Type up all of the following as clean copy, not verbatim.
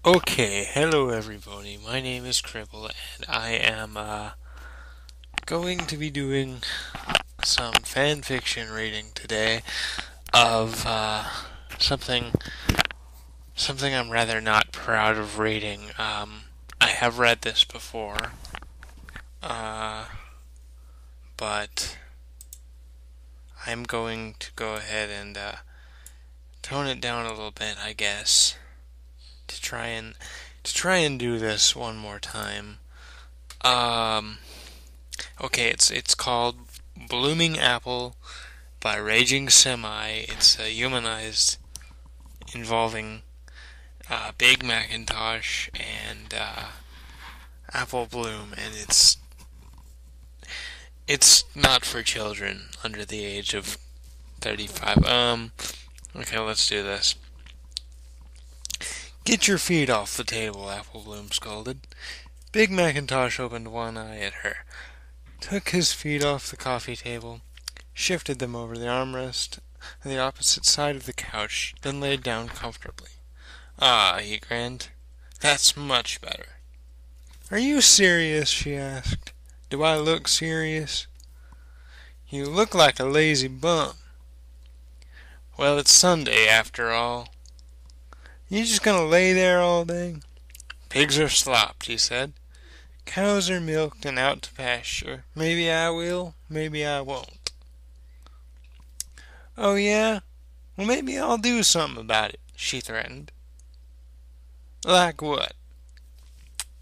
Okay, hello everybody. My name is Cribble, and I am going to be doing some fan fiction reading today of something something I'm rather not proud of reading. I have read this before, uh, but I'm going to go ahead and tone it down a little bit, I guess, to try and do this one more time. Um, Okay, it's called Blooming Apple by Raging Semi. It's humanized, involving Big Macintosh and Apple Bloom, and it's not for children under the age of 35. Okay, let's do this. Get your feet off the table, Apple Bloom scolded. Big Macintosh opened one eye at her, took his feet off the coffee table, shifted them over the armrest on the opposite side of the couch, then laid down comfortably. Ah, he grinned. That's much better. Are you serious? She asked. Do I look serious? You look like a lazy bum. Well, it's Sunday after all. You just gonna lay there all day? Pigs are slopped, he said. Cows are milked and out to pasture. Maybe I will, maybe I won't. Oh, yeah? Well, maybe I'll do something about it, she threatened. Like what?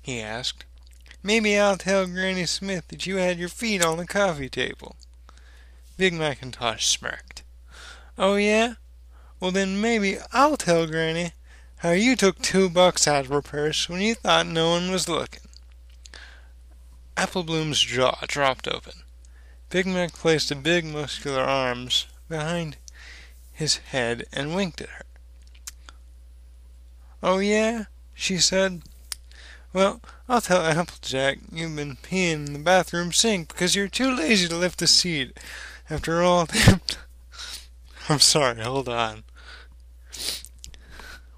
He asked. Maybe I'll tell Granny Smith that you had your feet on the coffee table. Big Macintosh smirked. Oh, yeah? Well, then maybe I'll tell Granny how you took $2 out of her purse when you thought no one was looking. Apple Bloom's jaw dropped open. Big Mac placed a big muscular arms behind his head and winked at her. Oh, yeah? She said. Well, I'll tell Applejack you've been peeing in the bathroom sink because you're too lazy to lift the seat after all damn I'm sorry, hold on.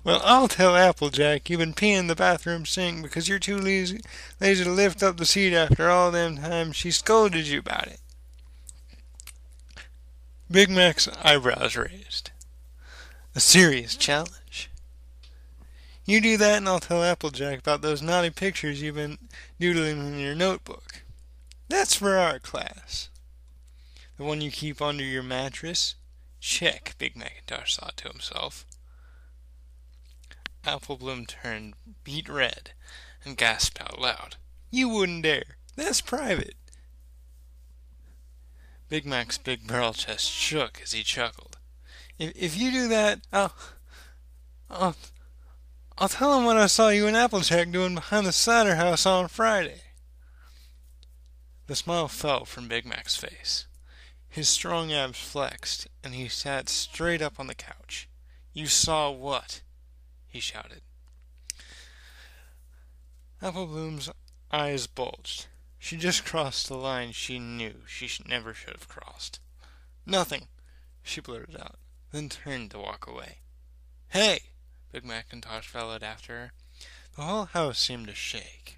Well, I'll tell Applejack you've been peeing in the bathroom sink because you're too lazy to lift up the seat after all them times she scolded you about it. Big Mac's eyebrows raised. A serious challenge. You do that and I'll tell Applejack about those naughty pictures you've been doodling in your notebook. That's for our class. The one you keep under your mattress? Check, Big Macintosh thought to himself. Apple Bloom turned beet red and gasped out loud. You wouldn't dare. That's private. Big Mac's big barrel chest shook as he chuckled. If you do that, I'll I'll tell him what I saw you and Applejack doing behind the cider house on Friday. The smile fell from Big Mac's face. His strong abs flexed, and he sat straight up on the couch. You saw what? He shouted. Apple Bloom's eyes bulged. She just crossed the line she knew she never should have crossed. Nothing, she blurted out, then turned to walk away. Hey! Big Macintosh bellowed after her. The whole house seemed to shake.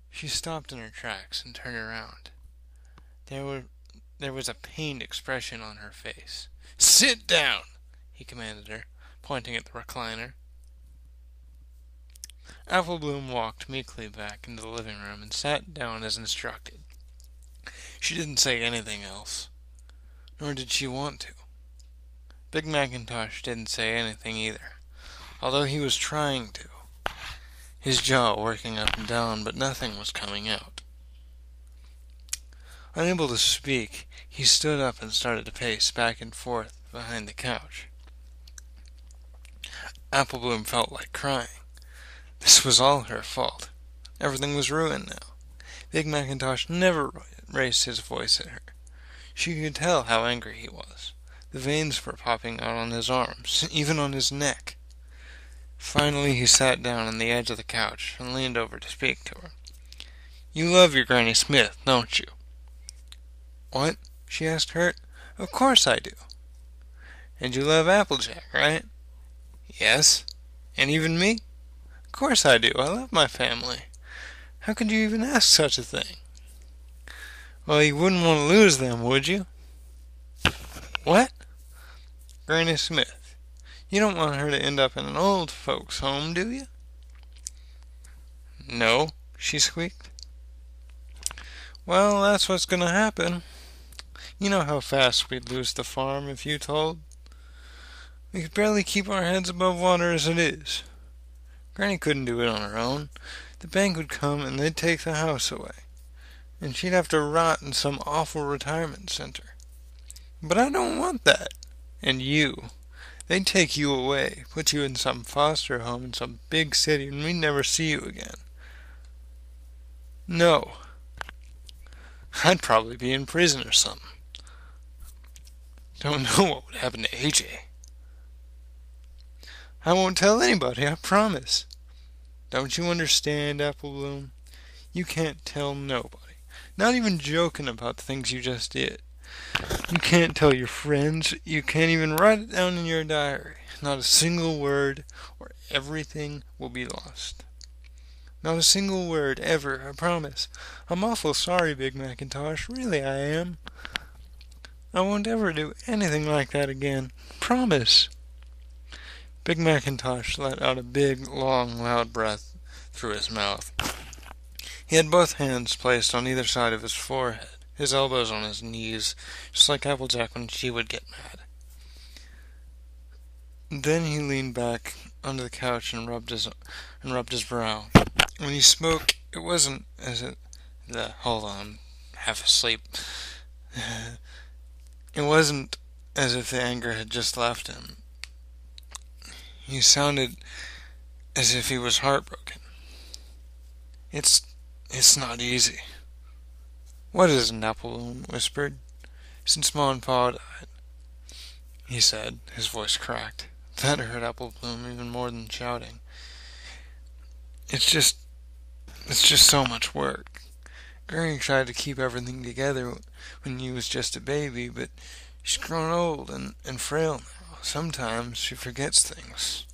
She stopped in her tracks and turned around. There was a pained expression on her face. Sit down, he commanded her, pointing at the recliner. Apple Bloom walked meekly back into the living room and sat down as instructed. She didn't say anything else, nor did she want to. Big Macintosh didn't say anything either, although he was trying to, his jaw working up and down, but nothing was coming out. Unable to speak, he stood up and started to pace back and forth behind the couch. Apple Bloom felt like crying. This was all her fault. Everything was ruined now. Big Macintosh never raised his voice at her. She could tell how angry he was. The veins were popping out on his arms, even on his neck. Finally he sat down on the edge of the couch and leaned over to speak to her. You love your Granny Smith, don't you? What? She asked, hurt. Of course I do. And you love Applejack, right? Yes. And even me? course I do. I love my family. How could you even ask such a thing? Well, you wouldn't want to lose them, would you? What? Granny Smith. You don't want her to end up in an old folks' home, do you? No, she squeaked. Well, that's what's going to happen. You know how fast we'd lose the farm if you told. We could barely keep our heads above water as it is. Granny couldn't do it on her own. The bank would come and they'd take the house away. And she'd have to rot in some awful retirement center. But I don't want that. And you. They'd take you away, put you in some foster home in some big city, and we'd never see you again. No. I'd probably be in prison or something. Don't know what would happen to AJ. I won't tell anybody, I promise. Don't you understand, Apple Bloom? You can't tell nobody. Not even joking about the things you just did. You can't tell your friends. You can't even write it down in your diary. Not a single word, or everything will be lost. Not a single word, ever, I promise. I'm awful sorry, Big Macintosh. Really, I am. I won't ever do anything like that again. Promise. Big Macintosh let out a big, long, loud breath through his mouth. He had both hands placed on either side of his forehead, his elbows on his knees, just like Applejack when she would get mad. Then he leaned back onto the couch and rubbed his brow. When he spoke, it wasn't as if hold on, half asleep. It wasn't as if the anger had just left him. He sounded as if he was heartbroken. It's not easy. What isn't, Apple Bloom whispered. Since Ma and Pa died, he said, his voice cracked. That hurt Apple Bloom even more than shouting. It's just so much work. Granny tried to keep everything together when you was just a baby, but she's grown old and frail now. Sometimes she forgets things.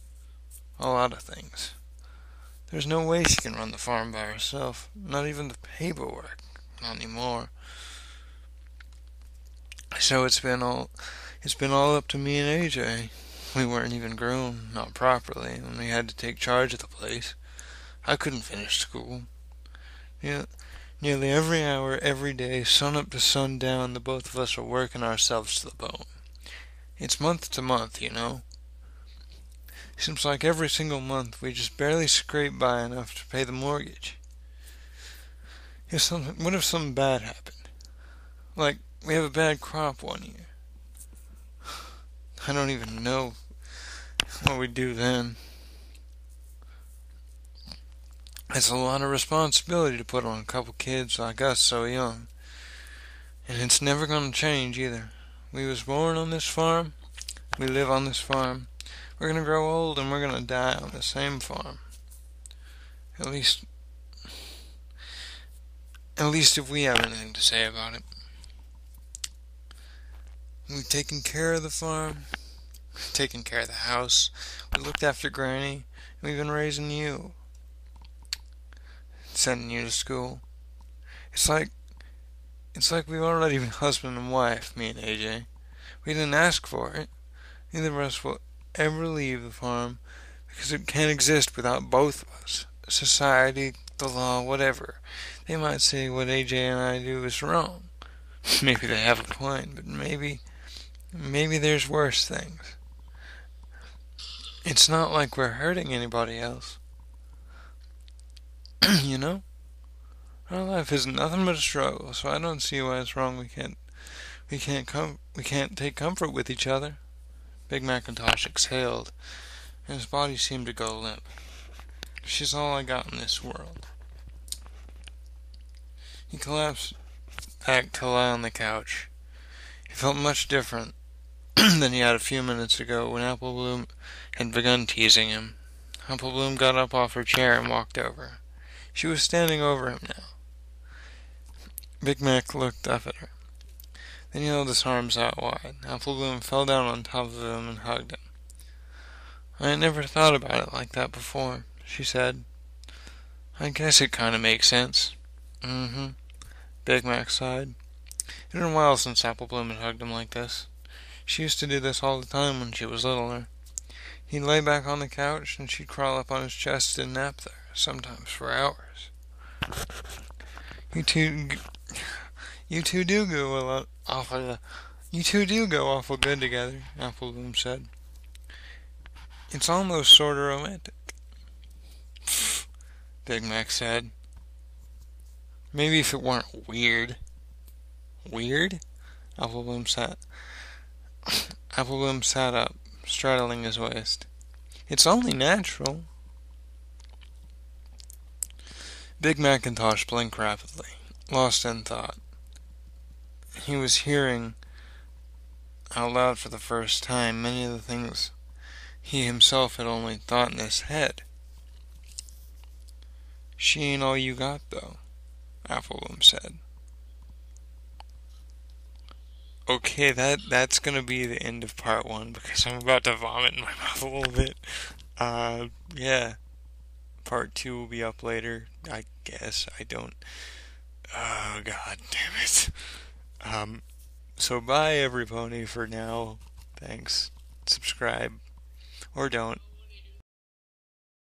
A lot of things. There's no way she can run the farm by herself. Not even the paperwork. Not anymore. So it's been all up to me and AJ. We weren't even grown, not properly, and we had to take charge of the place. I couldn't finish school. Yeah, nearly every hour, every day, sun up to sundown, the both of us are working ourselves to the bone. It's month to month, you know. Seems like every single month we just barely scrape by enough to pay the mortgage. What if something bad happened? Like, we have a bad crop one year. I don't even know what we'd do then. It's a lot of responsibility to put on a couple kids like us so young. And it's never going to change either. We was born on this farm. We live on this farm. We're going to grow old and we're going to die on the same farm. At least if we have anything to say about it. We've taken care of the farm. We've taken care of the house. We looked after Granny. And we've been raising you. Sending you to school. It's like we've already been husband and wife, me and AJ. We didn't ask for it. Neither of us will ever leave the farm because it can't exist without both of us. Society, the law, whatever. They might say what AJ and I do is wrong. Maybe they have a point, but maybe there's worse things. It's not like we're hurting anybody else. You know? Our life is nothing but a struggle, so I don't see why it's wrong we can't take comfort with each other. Big Macintosh exhaled, and his body seemed to go limp. She's all I got in this world. He collapsed back to lie on the couch. He felt much different than he had a few minutes ago when Apple Bloom had begun teasing him. Apple Bloom got up off her chair and walked over. She was standing over him now. Big Mac looked up at her. Then he held his arms out wide. Apple Bloom fell down on top of him and hugged him. I had never thought about it like that before, she said. I guess it kind of makes sense. Mm-hmm, Big Mac sighed. It had been a while since Apple Bloom had hugged him like this. She used to do this all the time when she was littler. He'd lay back on the couch and she'd crawl up on his chest and nap there, sometimes for hours. You two, you two do go a lot awful. You two do go awful good together, Apple Bloom said. It's almost sort of romantic, Big Mac said. Maybe if it weren't weird. Weird? Apple Bloom sat. Apple Bloom sat up, straddling his waist. It's only natural. Big Macintosh blinked rapidly, lost in thought. He was hearing out loud for the first time many of the things he himself had only thought in his head. She ain't all you got, though, Apple Bloom said. Okay, that's gonna be the end of part one because I'm about to vomit in my mouth a little bit. Yeah. Part two will be up later, I guess. I don't. Oh, god damn it. So bye, everybody, for now. Thanks. Subscribe. Or don't.